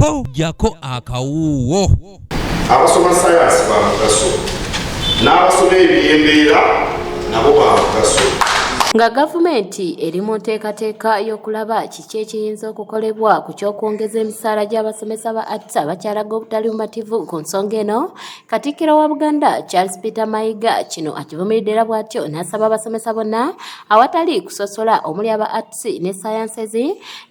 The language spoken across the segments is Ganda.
ko jako akawuwo. Abasoma sayansi ba mugaso n'abasoma ebyembeera nabo ba mugaso. Nga gavumenti eri mu nteekateeka y'okulaba kiki ekiyinza okukolebwa ku ky'okwongeza emisaala gy'abasomesa ba ATSA abakyalaga obutali bumativu ku nsonga eno, Katikkiro wa Buganda Charles Peter Mayiga kino akivumiridde era bw'atyo n'asaba abasomesa bonna awatali kusosola omuli aba ATSI ne sciences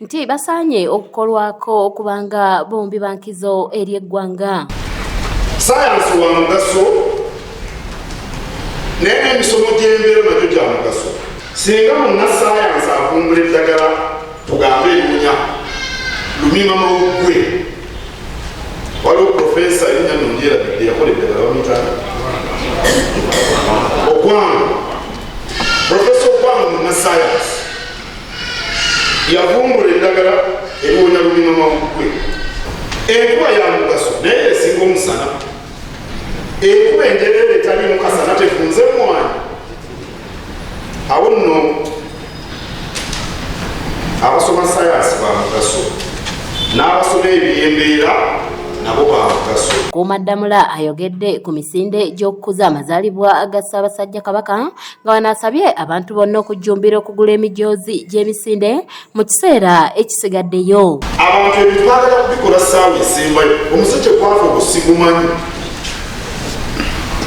nti basaanye okukolwako kubanga bombi bankizo eri eggwanga. Sayansi wa mugaso naye n'emisomo gy'embeera nagyo gya mugaso. Singa munnassaayansi avumbula eddagala tugambe eruunya lumima mawuggwe, waliwo profesa erinnya nongyerabidde yakola eddagala bamuyitani Ogwanga. Profesa Ogwanga munnassaayansi yavumbula eddagala eruunya lumima mawuggwe. Enkuba ya mugaso naye esinga omusana. Enkuba enjereere etaliimu kasana tefunze mwanyi. Awo nno abasoma sayansi ba mugaso n'abasoma ebyembeera nabo ba mugaso. Kuumaddamula ayogedde ku misinde gy'okukuza amazaalibwa ga Ssaabasajja Kabaka nga wanaasabye abantu bonna okujjumbira okugula emijoozi gy'emisinde mu kiseera ekisigaddeyo. Abantu ebintu baagala kubikola ssaawa esembayo, omusajja gwafa ogusigumanyi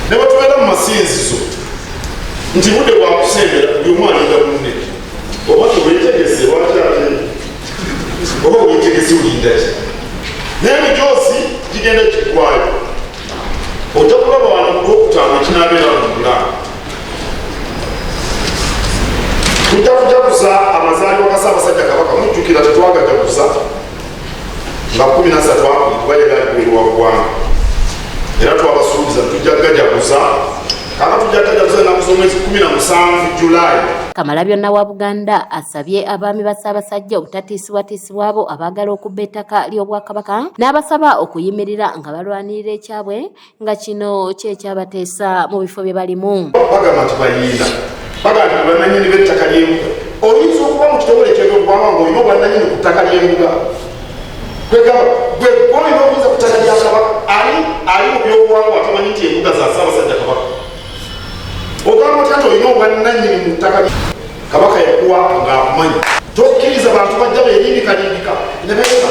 ne batubeera mu masinzizo nti budde bwa kusembera buli omu alinda munne. Oba teweetegese lwaki ate oba weetegese olinda ki? N'emijoozi gigenda giggwayo. Ojja kulaba wano ku Lwokutaano ekinaabeera mu Bulaaya. Tujja kujaguza amazaalibwa ga Ssaabasajja Kabaka. Mujjukira tetwagajaguza nga 13 kuba yagalibbwa ggwanga era twabasuubiza tujja gajaguza. Kamalabyonna wa Buganda asabye abaami ba Ssaabasajja obutatiisibwatiisibwa abo abaagala okubba ettaka ly'Obwakabaka n'abasaba okuyimirira nga balwanirira ekyabwe nga kino kyekyabateesa mu bifo bye balimu. Bagamba nti bayinda bagamba bannannyini b'ettaka ly'embuga. Oyinza okuba mu kitongole ky'ebyobuwangwa ng'olina obwannannyini ku ttaka ly'embuga. Gwe olina obuyinza ku ttaka lya Kabaka ali mu byobuwangwa atamanyi nti embuga za Ssaabasajja Kabaka. Ogamba otya nti olina obwannannyini mu ttaka Kabaka yakuwa ng'akumanyi. Tokkiriza bantu bajja beerindikaliindika ne beera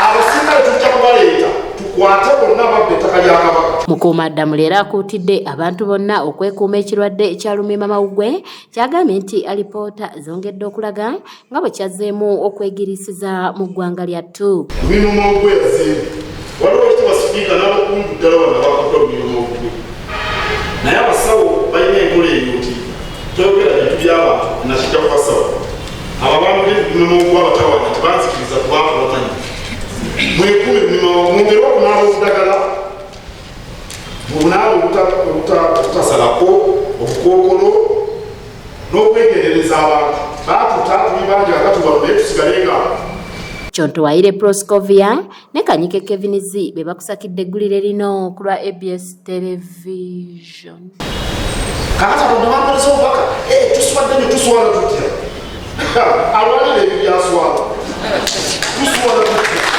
abasirikale tujja kubaleeta tukwate bonna babba ettaka lya Kabaka. Mukuumaddamula era akuutidde abantu bonna okwekuuma ekirwadde ekya lumima mawuggwe, kyagambye nti alipoota zongedde okulaga nga bwe kyazzeemu okwegirisiza mu ggwanga lyattu. Lumima mawuggwe yazzeemu. Waliwo ekitiibwa sipiika n'abakungu ddala bano bakutte lumima mawuggwe. Naye abasawo balina enkola eyo nti toyogera bintu by'abantu nakijja kubasawo. Abo abambula lumima mawuggwe abatawaanya tebanzikiriza kubanga bamanyi. Mwekuume lumima mawuggwe, mwongere okunaaba obudagala, mubunaaba obutasalako obukookolo n'okwegerereza abantu. Baatuta tuli bangi akatubalwa naye tusigale nga Kyontowaire Proscovia ne Kanyike Kevinizi be bakusakidde eggulire lino ku lwa ABS Television. Kakati abantu bambalisa obubaka tuswadde ne tuswala tutya alwanira ebyo byaswala tuswala tutya